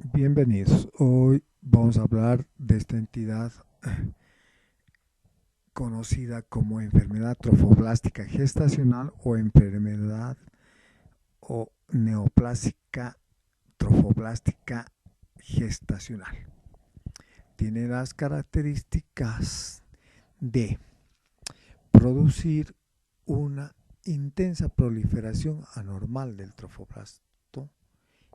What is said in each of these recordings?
Bienvenidos. Hoy vamos a hablar de esta entidad conocida como enfermedad trofoblástica gestacional o enfermedad o neoplásica trofoblástica gestacional. Tiene las características de producir una intensa proliferación anormal del trofoblasto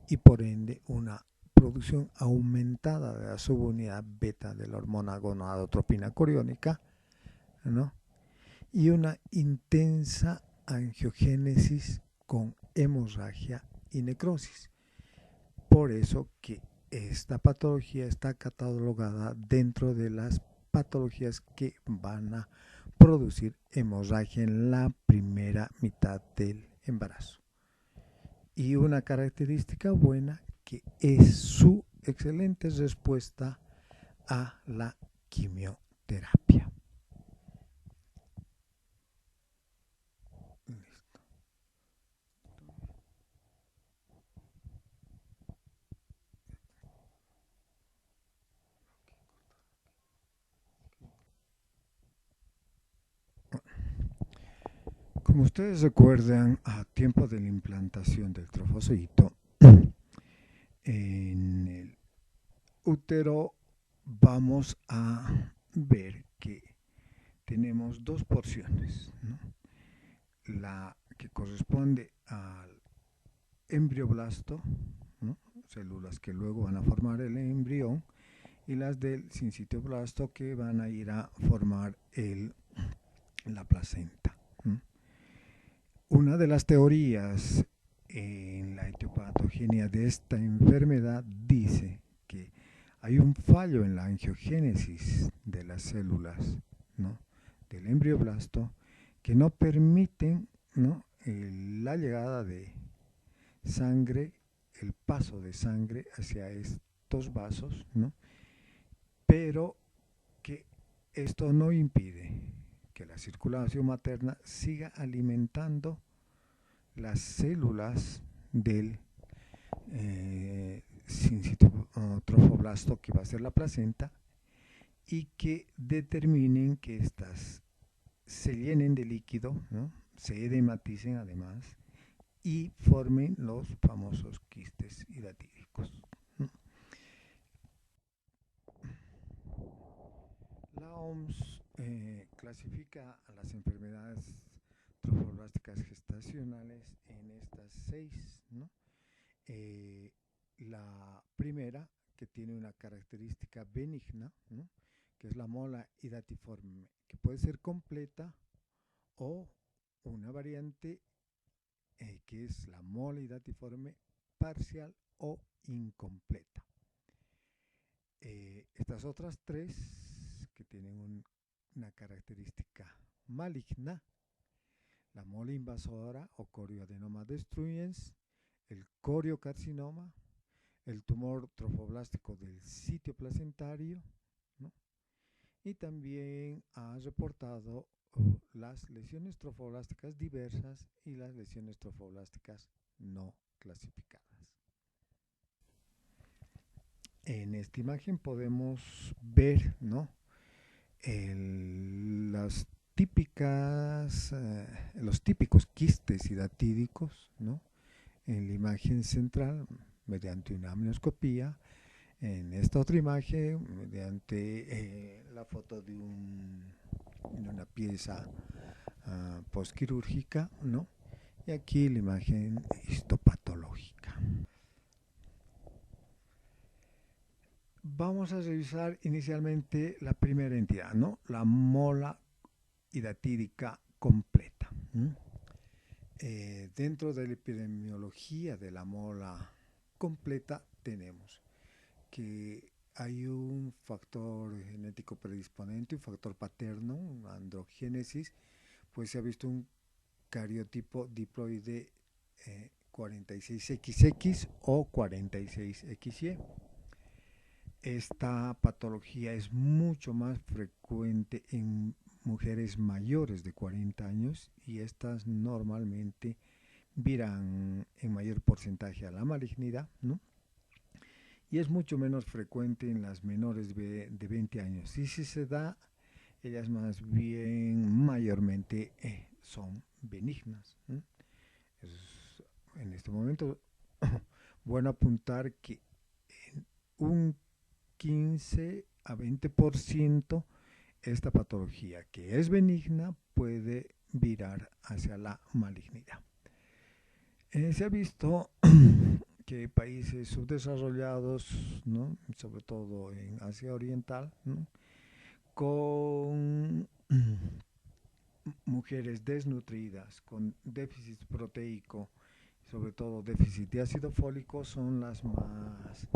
y por ende una producción aumentada de la subunidad beta de la hormona gonadotropina coriónica, ¿no? Y una intensa angiogénesis con hemorragia y necrosis. Por eso que esta patología está catalogada dentro de las patologías que van a producir hemorragia en la primera mitad del embarazo. Y una característica buena que es su excelente respuesta a la quimioterapia. Listo. Como ustedes recuerdan, a tiempo de la implantación del trofosito en el útero, vamos a ver que tenemos dos porciones, ¿no? La que corresponde al embrioblasto, ¿no? Células que luego van a formar el embrión, y las del sincitioblasto que van a ir a formar la placenta. Una de las teorías en la etiopatogenia de esta enfermedad dice que hay un fallo en la angiogénesis de las células, ¿no? Del embrioblasto que no permiten, ¿no? La llegada de sangre, el paso de sangre hacia estos vasos, ¿no? Pero que esto no impide que la circulación materna siga alimentando las células del trofoblasto, que va a ser la placenta, y que determinen que estas se llenen de líquido, ¿no? Se edematicen además y formen los famosos quistes hidatídicos. La OMS clasifica a las enfermedades trofoblásticas gestacionales en estas seis, ¿no? Eh, la primera, que tiene una característica benigna, ¿no? Que es la mola hidatiforme, que puede ser completa o una variante que es la mola hidatiforme parcial o incompleta. Estas otras tres, que tienen una característica maligna, la mola invasora o corioadenoma destruyens, el coriocarcinoma, el tumor trofoblástico del sitio placentario, ¿no? Y también ha reportado las lesiones trofoblásticas diversas y las lesiones trofoblásticas no clasificadas. En esta imagen podemos ver, ¿no? Las típicas, los típicos quistes hidatídicos, ¿no? En la imagen central, mediante una amnioscopía. En esta otra imagen, mediante la foto de una pieza postquirúrgica, ¿no? Y aquí la imagen histopatológica. Vamos a revisar inicialmente la primera entidad, ¿no? La mola hidatídica completa. Dentro de la epidemiología de la mola completa tenemos que hay un factor genético predisponente, un factor paterno, una androgénesis, pues se ha visto un cariotipo diploide 46XX o 46XY. Esta patología es mucho más frecuente en mujeres mayores de 40 años y estas normalmente viran en mayor porcentaje a la malignidad, ¿no? y es mucho menos frecuente en las menores de 20 años. Y si se da, ellas más bien mayormente son benignas. Es, en este momento, bueno apuntar que en un 15 a 20% esta patología que es benigna puede virar hacia la malignidad. Se ha visto que países subdesarrollados, ¿no? Sobre todo en Asia Oriental, ¿no? Con mujeres desnutridas, con déficit proteico, sobre todo déficit de ácido fólico, son las más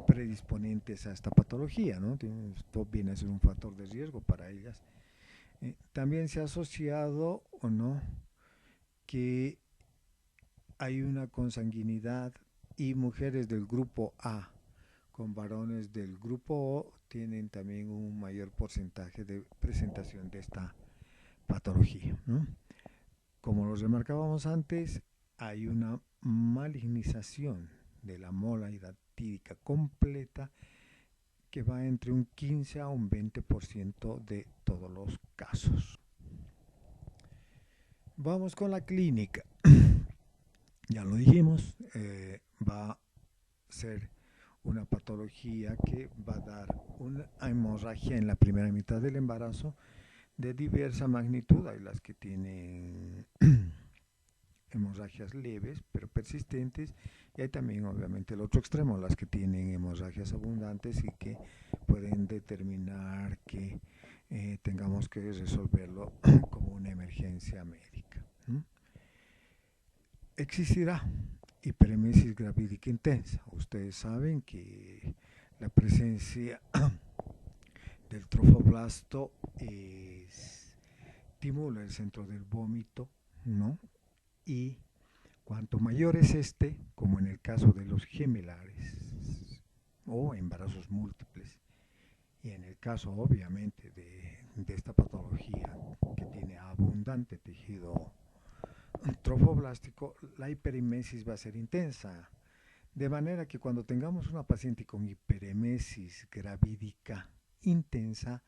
predisponentes a esta patología, ¿no? Esto viene a ser un factor de riesgo para ellas. También se ha asociado o no que hay una consanguinidad y mujeres del grupo A con varones del grupo O tienen también un mayor porcentaje de presentación de esta patología, ¿no? Como lo remarcábamos antes, hay una malignización de la mola hidatídica completa que va entre un 15 a un 20% de todos los casos. Vamos con la clínica. Ya lo dijimos, va a ser una patología que va a dar una hemorragia en la primera mitad del embarazo de diversa magnitud. Hay las que tienen hemorragias leves pero persistentes, y hay también obviamente el otro extremo, las que tienen hemorragias abundantes y que pueden determinar que tengamos que resolverlo como una emergencia médica. Existirá hiperemesis gravídica intensa. Ustedes saben que la presencia del trofoblasto estimula el centro del vómito, ¿no? Y cuanto mayor es este, como en el caso de los gemelares o embarazos múltiples, y en el caso obviamente de esta patología que tiene abundante tejido trofoblástico, la hiperemesis va a ser intensa. De manera que cuando tengamos una paciente con hiperemesis gravídica intensa,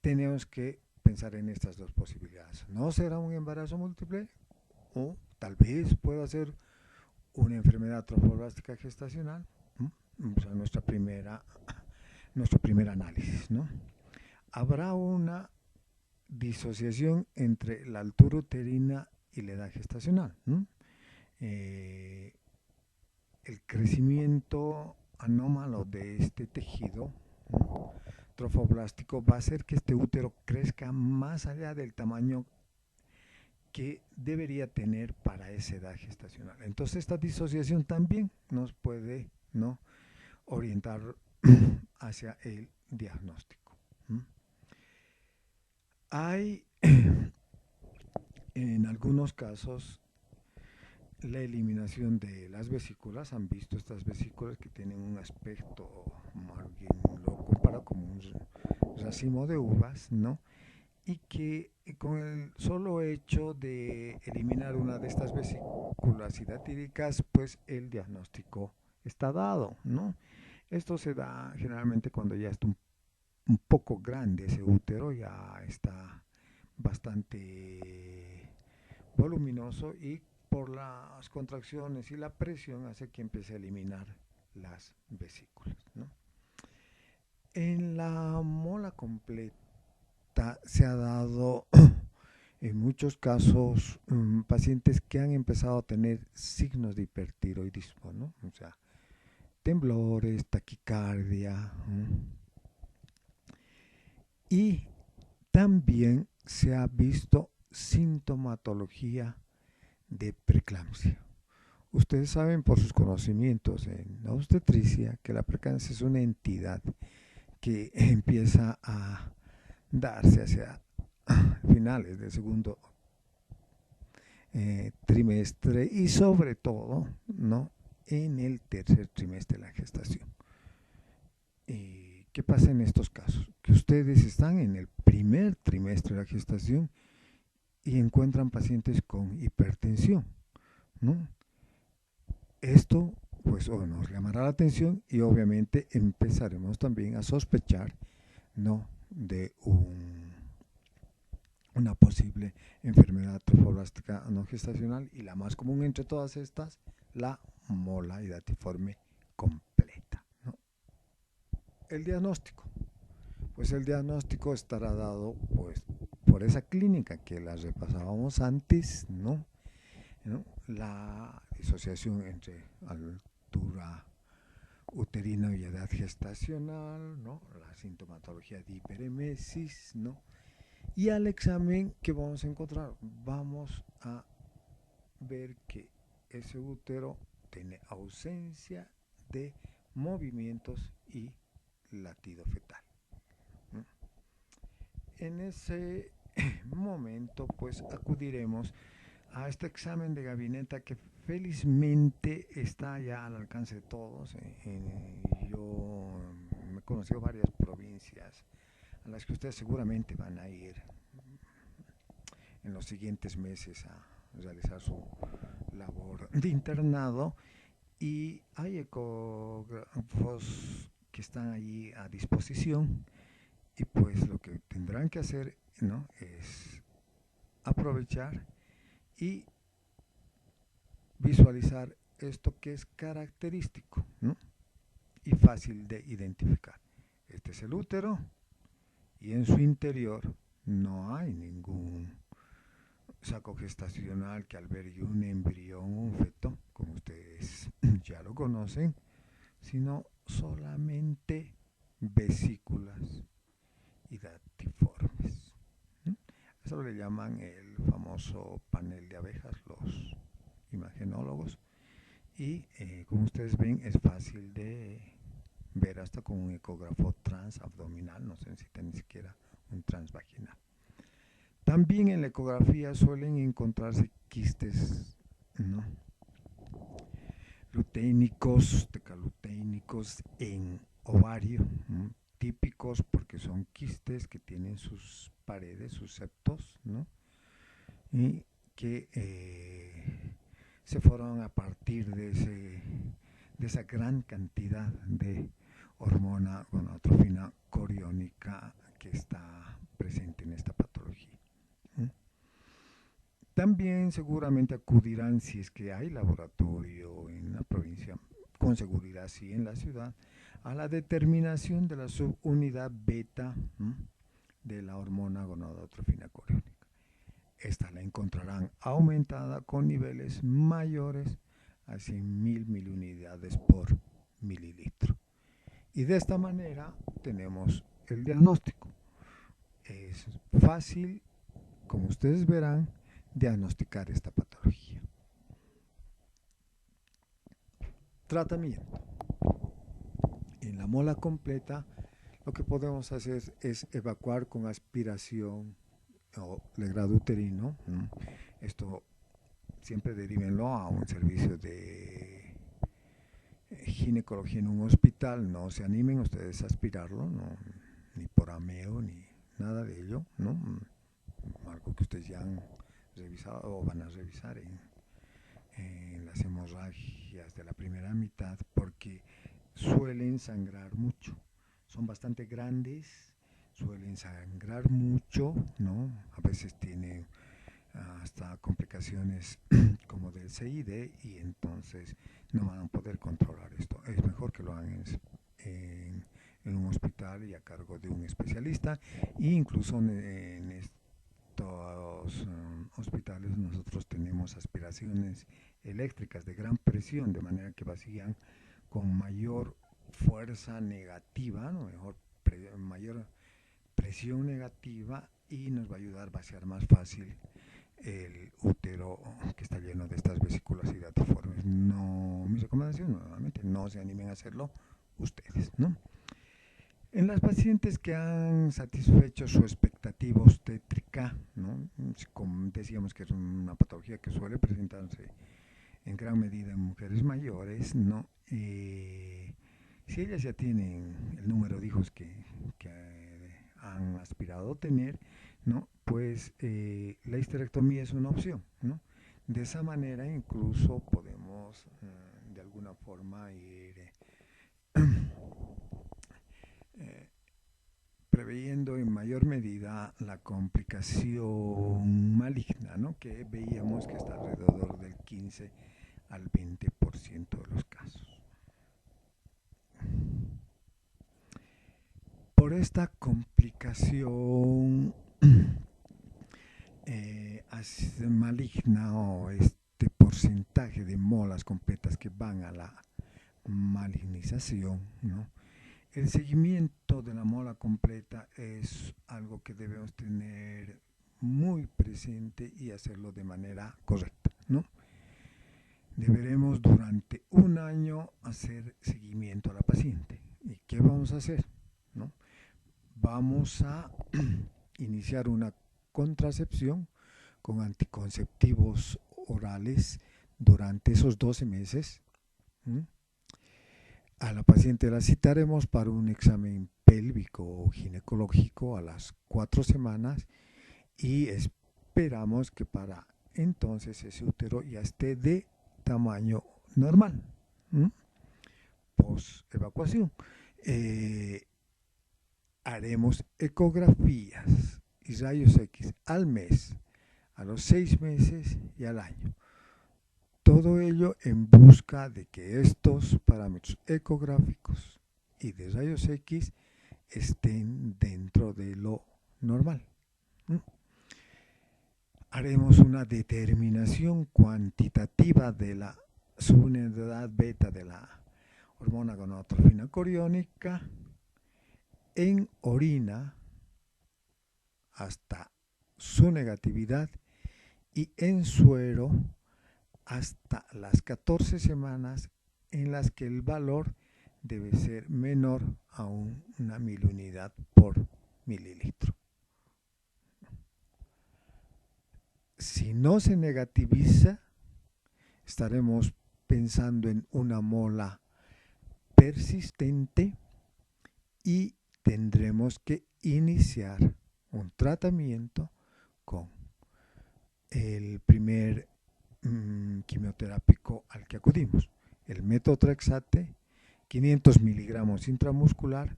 tenemos que pensar en estas dos posibilidades. No será un embarazo múltiple o tal vez pueda ser una enfermedad trofoblástica gestacional. O sea, nuestro primer análisis, ¿no? Habrá una disociación entre la altura uterina y la edad gestacional, ¿no? El crecimiento anómalo de este tejido, ¿no?, trofoblástico va a hacer que este útero crezca más allá del tamaño que debería tener para esa edad gestacional. Entonces esta disociación también nos puede, ¿no?, orientar hacia el diagnóstico. Hay en algunos casos la eliminación de las vesículas. Han visto estas vesículas que tienen un aspecto, alguien lo compara como un racimo de uvas, ¿no? Y que con el solo hecho de eliminar una de estas vesículas hidatíricas, pues el diagnóstico está dado, ¿no? Esto se da generalmente cuando ya está un poco grande ese útero, ya está bastante voluminoso, y por las contracciones y la presión hace que empiece a eliminar las vesículas, ¿no? En la mola completa se ha dado en muchos casos pacientes que han empezado a tener signos de hipertiroidismo, ¿no? O sea, temblores, taquicardia, y también se ha visto sintomatología de preeclampsia. Ustedes saben por sus conocimientos en obstetricia que la preeclampsia es una entidad que empieza a darse hacia finales del segundo trimestre y sobre todo, ¿no?, en el tercer trimestre de la gestación. ¿Qué pasa en estos casos? Que ustedes están en el primer trimestre de la gestación y encuentran pacientes con hipertensión, ¿no? Esto pues o nos llamará la atención y obviamente empezaremos también a sospechar, ¿no?, de una posible enfermedad trofoblástica no gestacional, y la más común entre todas estas, la mola hidatiforme completa, ¿no? El diagnóstico, pues el diagnóstico estará dado pues por esa clínica que la repasábamos antes, ¿no? La disociación entre altura uterina y edad gestacional, ¿no?, la sintomatología de hiperemesis, ¿no? Y al examen que vamos a encontrar, vamos a ver que ese útero tiene ausencia de movimientos y latido fetal. En ese momento, pues acudiremos a este examen de gabinete que felizmente está ya al alcance de todos. Yo me he conocido varias provincias a las que ustedes seguramente van a ir en los siguientes meses a realizar su labor de internado, y hay ecógrafos que están allí a disposición, y pues lo que tendrán que hacer, ¿no?, es aprovechar y visualizar esto que es característico, ¿no?, y fácil de identificar. Este es el útero y en su interior no hay ningún saco gestacional que albergue un embrión o un feto, como ustedes ya lo conocen, sino solamente vesículas hidatiformes. Eso le llaman el famoso panel de abejas los imagenólogos, y como ustedes ven es fácil de ver hasta con un ecógrafo transabdominal, no se necesita ni siquiera un transvaginal. También en la ecografía suelen encontrarse quistes, ¿no?, luteínicos, tecaluteínicos en ovario, ¿no?, típicos porque son quistes que tienen sus paredes, sus septos, ¿no?, y que se forman a partir de esa gran cantidad de hormona gonadotrofina coriónica que está presente en esta patología. También seguramente acudirán, si es que hay laboratorio en la provincia, con seguridad sí en la ciudad, a la determinación de la subunidad beta de la hormona gonadotrofina coriónica. Esta la encontrarán aumentada con niveles mayores a 100.000 miliunidades por mililitro. Y de esta manera tenemos el diagnóstico. Es fácil, como ustedes verán, diagnosticar esta patología. Tratamiento. En la mola completa, lo que podemos hacer es evacuar con aspiración o legrado uterino. Esto siempre derivenlo a un servicio de ginecología en un hospital. No se animen ustedes a aspirarlo, no, ni por ameo ni nada de ello, ¿no? Algo que ustedes ya han revisado o van a revisar en las hemorragias de la primera mitad, porque suelen sangrar mucho, son bastante grandes, suelen sangrar mucho, ¿no? A veces tienen hasta complicaciones como del CID, y entonces no van a poder controlar esto. Es mejor que lo hagan en un hospital y a cargo de un especialista, e incluso en estos hospitales nosotros tenemos aspiraciones eléctricas de gran presión, de manera que vacían con mayor fuerza negativa, ¿no?, mayor presión negativa, y nos va a ayudar a vaciar más fácil el útero que está lleno de estas vesículas hidatiformes. No, mi recomendación nuevamente, no se animen a hacerlo ustedes, ¿no? En las pacientes que han satisfecho su expectativa obstétrica, ¿no?, como decíamos que es una patología que suele presentarse en gran medida en mujeres mayores, ¿no? Si ellas ya tienen el número de hijos que han aspirado a tener, ¿no?, pues la histerectomía es una opción, ¿no? De esa manera incluso podemos de alguna alguna forma ir eh, preveyendo en mayor medida la complicación maligna, ¿no? Que veíamos que está alrededor del 15 al 20% de los casos. Por esta complicación maligna o este porcentaje de molas completas que van a la malignización, ¿no? El seguimiento de la mola completa es algo que debemos tener muy presente y hacerlo de manera correcta, ¿no? Deberemos durante un año hacer seguimiento a la paciente. ¿Y qué vamos a hacer? ¿No? Vamos a iniciar una contracepción con anticonceptivos orales durante esos 12 meses. ¿Mm? A la paciente la citaremos para un examen pélvico o ginecológico a las 4 semanas y esperamos que para entonces ese útero ya esté de tamaño normal. Post evacuación. Haremos ecografías y rayos X al mes, a los 6 meses y al año. Todo ello en busca de que estos parámetros ecográficos y de rayos X estén dentro de lo normal. Haremos una determinación cuantitativa de la subunidad beta de la hormona gonadotrofina coriónica en orina hasta su negatividad y en suero hasta las 14 semanas en las que el valor debe ser menor a una milunidad por mililitro. Si no se negativiza, estaremos pensando en una mola persistente y tendremos que iniciar un tratamiento con el primer quimioterápico al que acudimos, el metotrexate, 500 miligramos intramuscular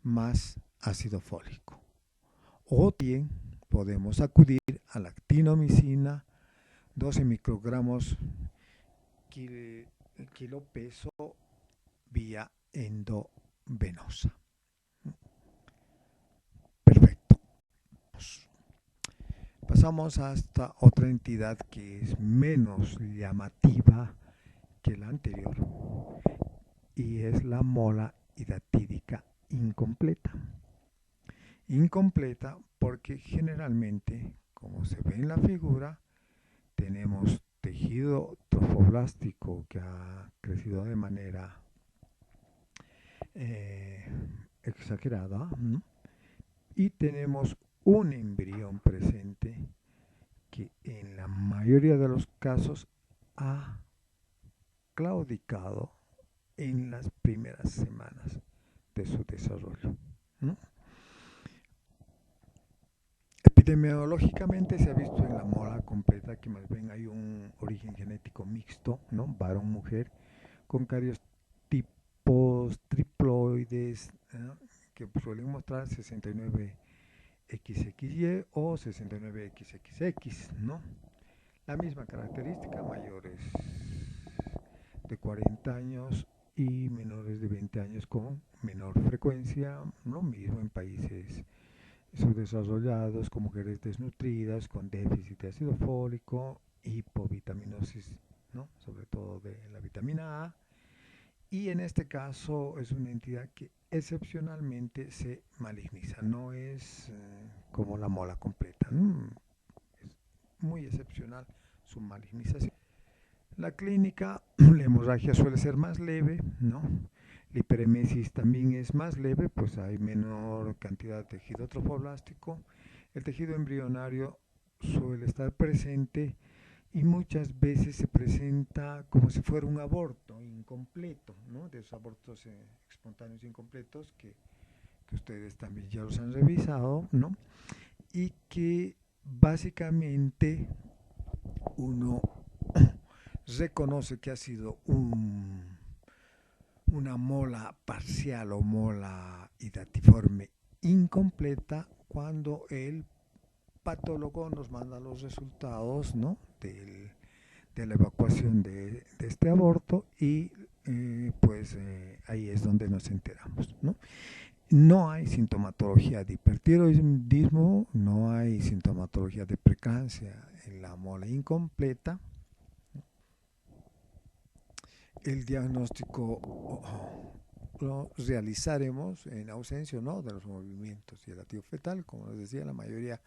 más ácido fólico. O bien podemos acudir a la actinomicina, 12 microgramos kilo peso vía endovenosa. Perfecto. Pasamos a esta otra entidad que es menos llamativa que la anterior y es la mola hidatídica incompleta. Incompleta porque generalmente, como se ve en la figura, tenemos tejido trofoblástico que ha crecido de manera exagerada, ¿no? Y tenemos un embrión presente que en la mayoría de los casos ha claudicado en las primeras semanas de su desarrollo, ¿no? Epidemiológicamente se ha visto en la mola completa que más bien hay un origen genético mixto, ¿no? Varón-mujer, con cariotipos triploides, ¿no? Que suelen mostrar 69XXY o 69XXX, ¿no? La misma característica, mayores de 40 años y menores de 20 años con menor frecuencia, lo mismo en países subdesarrollados, con mujeres desnutridas, con déficit de ácido fólico, hipovitaminosis, ¿no? Sobre todo de la vitamina A. Y en este caso es una entidad que excepcionalmente se maligniza, no es como la mola completa, ¿no? Es muy excepcional su malignización. La clínica, la hemorragia suele ser más leve, ¿no? La hiperemesis también es más leve, pues hay menor cantidad de tejido trofoblástico. El tejido embrionario suele estar presente y muchas veces se presenta como si fuera un aborto incompleto, ¿no? De esos abortos espontáneos incompletos que ustedes también ya los han revisado, ¿no? Y que básicamente uno reconoce que ha sido un una mola parcial o mola hidatiforme incompleta cuando el patólogo nos manda los resultados, ¿no?, de la evacuación de este aborto y ahí es donde nos enteramos, ¿no? No hay sintomatología de hipertiroidismo, no hay sintomatología de preeclampsia en la mola incompleta. El diagnóstico lo realizaremos en ausencia, ¿no?, de los movimientos y el latido fetal. Como les decía, la mayoría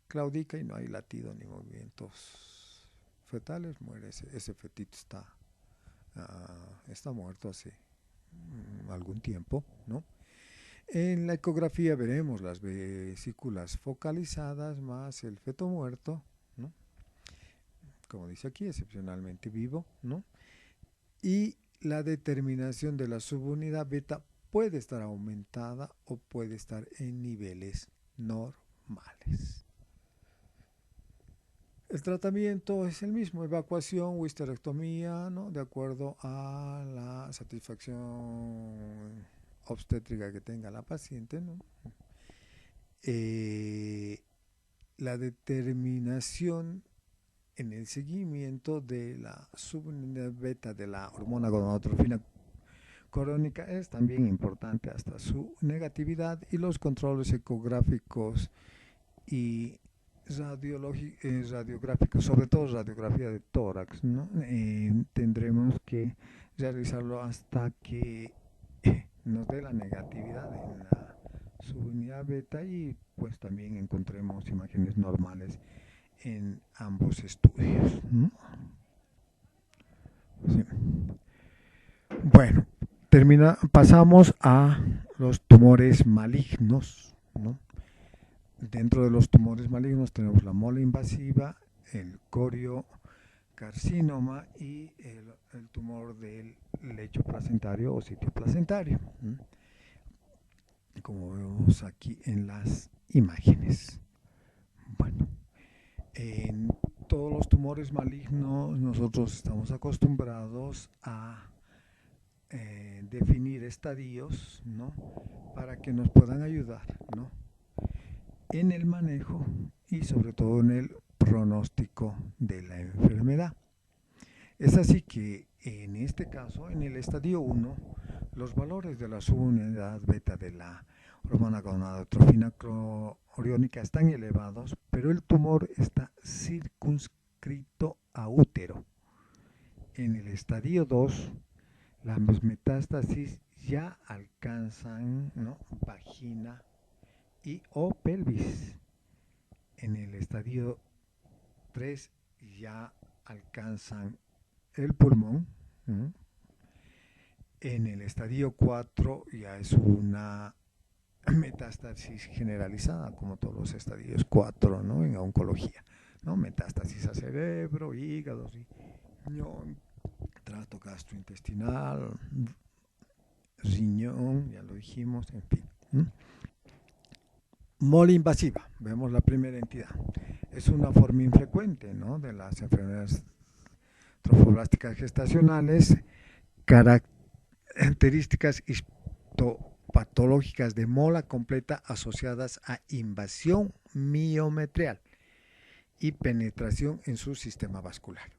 claudica y no hay latido ni movimientos fetales. Muere ese fetito, está muerto hace algún tiempo, ¿no? En la ecografía veremos las vesículas focalizadas más el feto muerto, ¿no?, como dice aquí, excepcionalmente vivo, ¿no? Y la determinación de la subunidad beta puede estar aumentada o puede estar en niveles normales. El tratamiento es el mismo: evacuación o histerectomía, ¿no?, de acuerdo a la satisfacción obstétrica que tenga la paciente, ¿no? La determinación en el seguimiento de la subunidad beta de la hormona gonadotrofina crónica es también importante hasta su negatividad, y los controles ecográficos y radiográficos, sobre todo radiografía de tórax, ¿no? Tendremos que realizarlo hasta que nos dé la negatividad en la subunidad beta y pues también encontremos imágenes normales en ambos estudios, ¿no? Sí. Bueno, pasamos a los tumores malignos, ¿no? Dentro de los tumores malignos tenemos la mola invasiva, el coriocarcinoma y el tumor del lecho placentario o sitio placentario, ¿no?, como vemos aquí en las imágenes. Bueno, en todos los tumores malignos nosotros estamos acostumbrados a definir estadios, ¿no?, para que nos puedan ayudar, ¿no?, en el manejo y sobre todo en el pronóstico de la enfermedad. Es así que en este caso, en el estadio 1, los valores de la subunidad beta de la hormona gonadotrofina coriónica están elevados, pero el tumor está circunscrito a útero. En el estadio 2, las metástasis ya alcanzan, ¿no?, vagina y o pelvis. En el estadio 3 ya alcanzan el pulmón, ¿no? En el estadio 4 ya es una metástasis generalizada, como todos los estadios 4, ¿no?, en oncología, ¿no? Metástasis a cerebro, hígado, riñón, tracto gastrointestinal, riñón, ya lo dijimos, en fin, ¿no? Mola invasiva, vemos la primera entidad. Es una forma infrecuente, ¿no?, de las enfermedades trofoblásticas gestacionales, características histopatológicas de mola completa asociadas a invasión miometrial y penetración en su sistema vascular.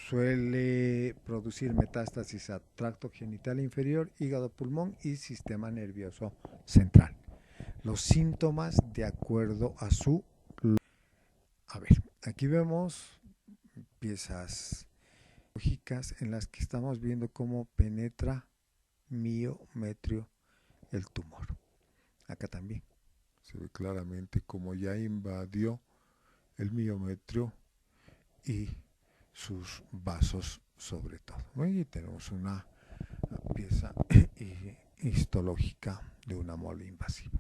Suele producir metástasis a tracto genital inferior, hígado, pulmón y sistema nervioso central. Los síntomas de acuerdo a su... A ver, aquí vemos piezas lógicas en las que estamos viendo cómo penetra miometrio el tumor. Acá también se ve claramente cómo ya invadió el miometrio y sus vasos sobre todo. Y tenemos una pieza histológica de una mola invasiva.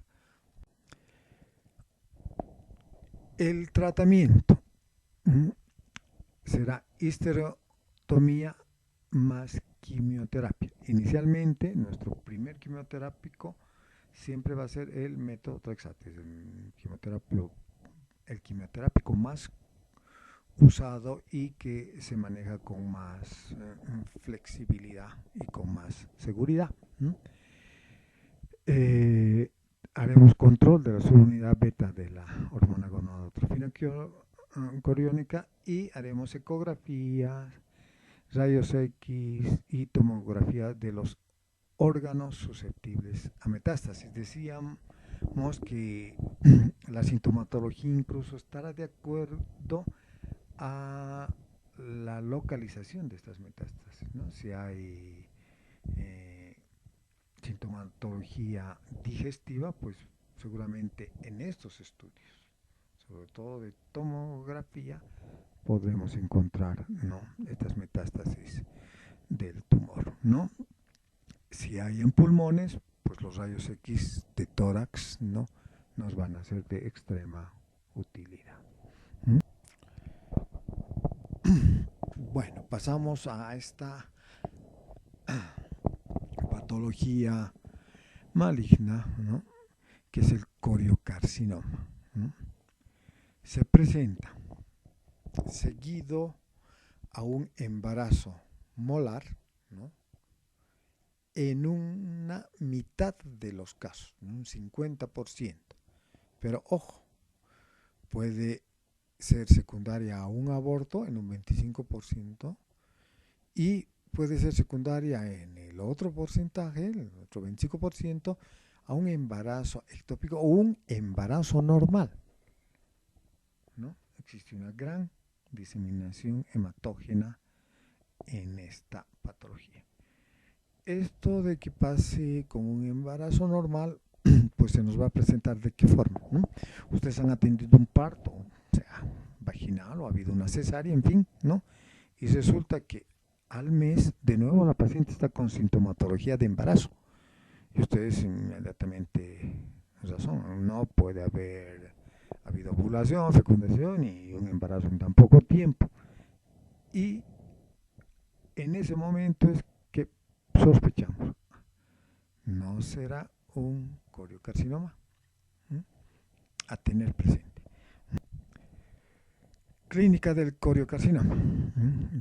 El tratamiento será histerectomía más quimioterapia. Inicialmente, nuestro primer quimioterápico siempre va a ser el metotrexate, el quimioterápico más usado y que se maneja con más flexibilidad y con más seguridad. Haremos control de la subunidad beta de la hormona gonadotrofina coriónica y haremos ecografías, rayos X y tomografía de los órganos susceptibles a metástasis. Decíamos que la sintomatología incluso estará de acuerdo a la localización de estas metástasis, ¿no? Si hay sintomatología digestiva, pues seguramente en estos estudios, sobre todo de tomografía, podremos encontrar, ¿no?, estas metástasis del tumor, ¿no? Si hay en pulmones, pues los rayos X de tórax, ¿no?, nos van a ser de extrema utilidad. Bueno, pasamos a esta patología maligna, ¿no?, que es el coriocarcinoma, ¿no? Se presenta seguido a un embarazo molar, ¿no?, en una mitad de los casos, ¿no?, un 50%. Pero ojo, puede ser secundaria a un aborto en un 25% y puede ser secundaria en el otro porcentaje, el otro 25%, a un embarazo ectópico o un embarazo normal, ¿no? Existe una gran diseminación hematógena en esta patología. Esto de que pase con un embarazo normal, pues se nos va a presentar de qué forma, ¿no? Ustedes han atendido un parto, o sea, vaginal, o ha habido una cesárea, en fin, ¿no? Y resulta que al mes, de nuevo, la paciente está con sintomatología de embarazo. Y ustedes inmediatamente, razón, no puede haber habido ovulación, fecundación y un embarazo en tan poco tiempo. Y en ese momento es que sospechamos, no será un coriocarcinoma, a tener presente. Clínica del coriocarcinoma,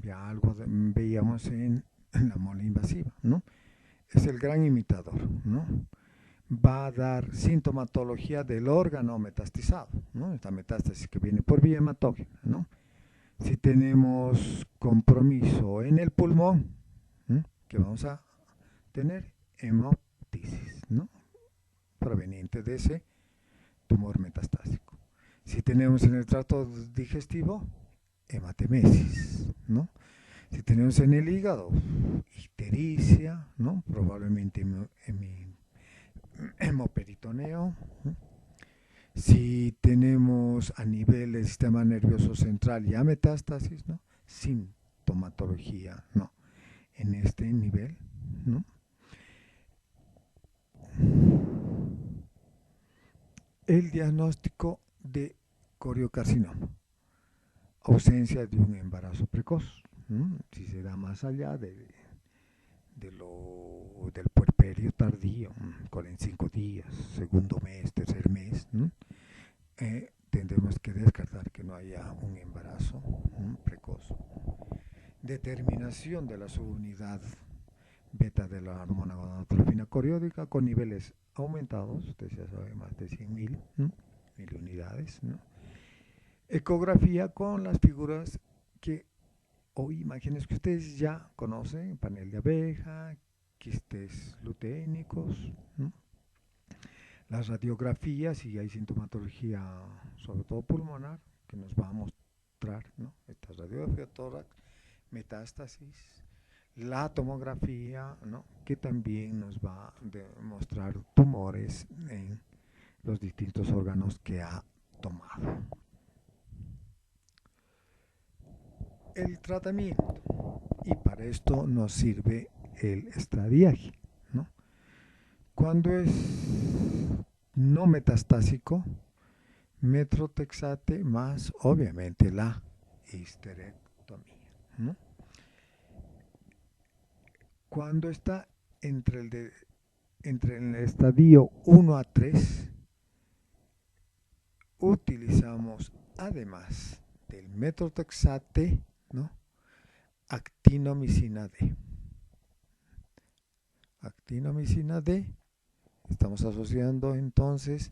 ya algo veíamos en la mole invasiva, ¿no? Es el gran imitador, ¿no? Va a dar sintomatología del órgano metastizado, ¿no? Esta metástasis que viene por vía hematógena, ¿no? Si tenemos compromiso en el pulmón, que vamos a tener hemoptisis, ¿no?, proveniente de ese tumor metastásico. Si tenemos en el tracto digestivo, hematemesis, ¿no? Si tenemos en el hígado, ictericia, ¿no?, probablemente hemoperitoneo, ¿no? Si tenemos a nivel del sistema nervioso central ya metástasis, ¿no?, sintomatología, ¿no?, en este nivel, ¿no? El diagnóstico de coriocarcinoma: ausencia de un embarazo precoz, si se da más allá del puerperio tardío, 45 días, segundo mes, tercer mes, tendremos que descartar que no haya un embarazo precoz. Determinación de la subunidad beta de la hormona gonadotrofina coriónica con niveles aumentados, usted ya sabe, más de 100.000 unidades, ¿no? Ecografía con las figuras que hoy, imágenes que ustedes ya conocen: panel de abeja, quistes luteínicos, ¿no? Las radiografías, si hay sintomatología, sobre todo pulmonar, que nos va a mostrar, ¿no?, esta radiografía tórax, metástasis. La tomografía, ¿no?, que también nos va a demostrar tumores en los distintos órganos que ha tomado. El tratamiento, y para esto nos sirve el estradiaje, ¿no? Cuando es no metastásico, metrotexate más, obviamente, la histerectomía, ¿no? Cuando está entre el estadio 1 a 3, utilizamos, además del metotrexate, ¿no? Actinomicina D. Actinomicina D, estamos asociando entonces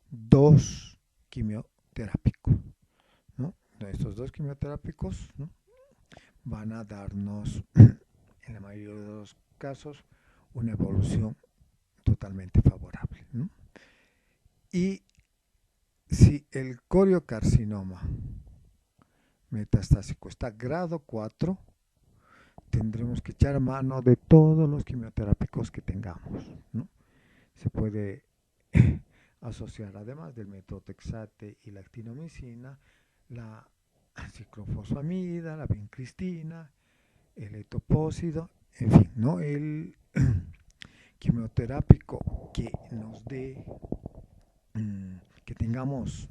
dos quimioterápicos, ¿no? Estos dos quimioterápicos, ¿no? Van a darnos, en la mayoría de los casos, una evolución totalmente favorable, ¿no? Y si el coriocarcinoma metastásico está grado 4, tendremos que echar mano de todos los quimioterápicos que tengamos, ¿no? Se puede asociar, además del metotrexate y la actinomicina, la ciclofosfamida, la vincristina, el etopósido, en fin, ¿no? El quimioterápico que nos dé, que tengamos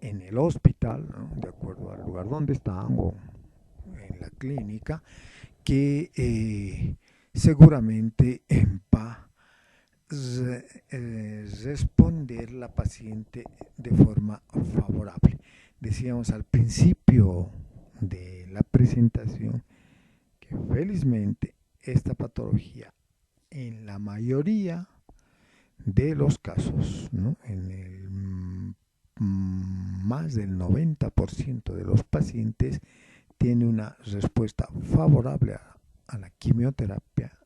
en el hospital, ¿no? De acuerdo al lugar donde están o en la clínica, que seguramente va a responder la paciente de forma favorable. Decíamos al principio de la presentación que felizmente esta patología en la mayoría de los casos, ¿no? En el más del 90% de los pacientes tiene una respuesta favorable a la quimioterapia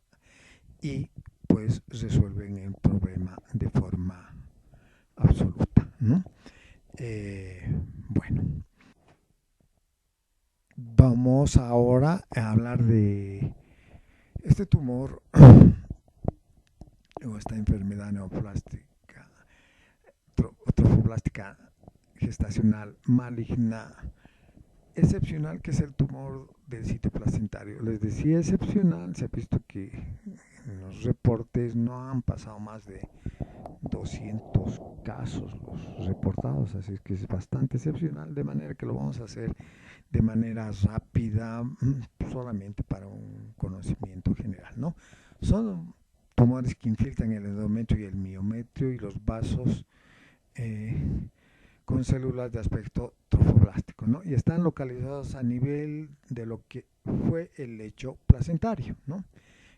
y pues resuelven el problema de forma absoluta, ¿no? Bueno, vamos ahora a hablar de este tumor o esta enfermedad neoplástica, trofoblástica gestacional maligna excepcional, que es el tumor del sitio placentario. Les decía excepcional, se ha visto que en los reportes no han pasado más de 200 casos los reportados, así que es bastante excepcional, de manera que lo vamos a hacer de manera rápida, solamente para un conocimiento general, ¿no? Son tumores que infiltran el endometrio y el miometrio y los vasos con células de aspecto trofoblástico, ¿no? Y están localizados a nivel de lo que fue el lecho placentario, ¿no?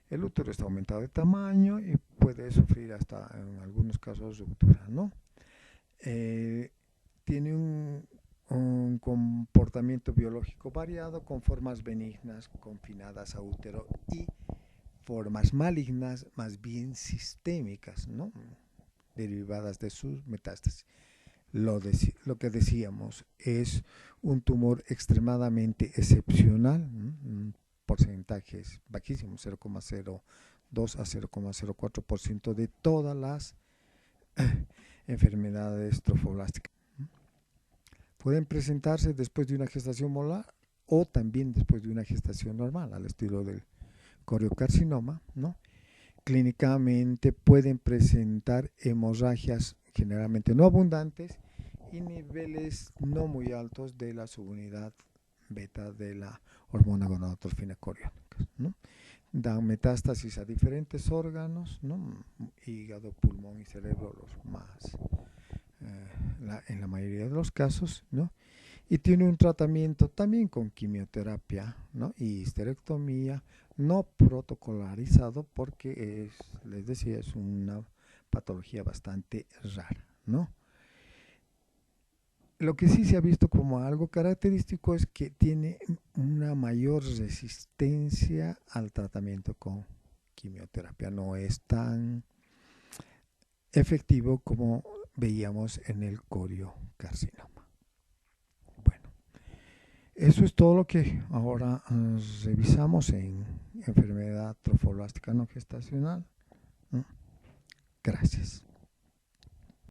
El útero está aumentado de tamaño y puede sufrir hasta, en algunos casos, ruptura, ¿no? Tiene un comportamiento biológico variado, con formas benignas confinadas a útero y formas malignas más bien sistémicas, ¿no? Derivadas de sus metástasis. Lo que decíamos, es un tumor extremadamente excepcional, un porcentaje bajísimo, 0,02 a 0,04% de todas las enfermedades trofoblásticas. Pueden presentarse después de una gestación molar o también después de una gestación normal, al estilo del coriocarcinoma, ¿no? Clínicamente pueden presentar hemorragias generalmente no abundantes y niveles no muy altos de la subunidad beta de la hormona gonadotrofina coriónica, ¿no? Dan metástasis a diferentes órganos, ¿no? Hígado, pulmón y cerebro, los más en la mayoría de los casos, ¿no? Y tiene un tratamiento también con quimioterapia, ¿no? Y histerectomía no protocolarizado, porque les decía, es una patología bastante rara, ¿no? Lo que sí se ha visto como algo característico es que tiene una mayor resistencia al tratamiento con quimioterapia. No es tan efectivo como veíamos en el coriocarcinoma. Bueno, eso es todo lo que ahora revisamos en enfermedad trofoblástica no gestacional, ¿no? Gracias.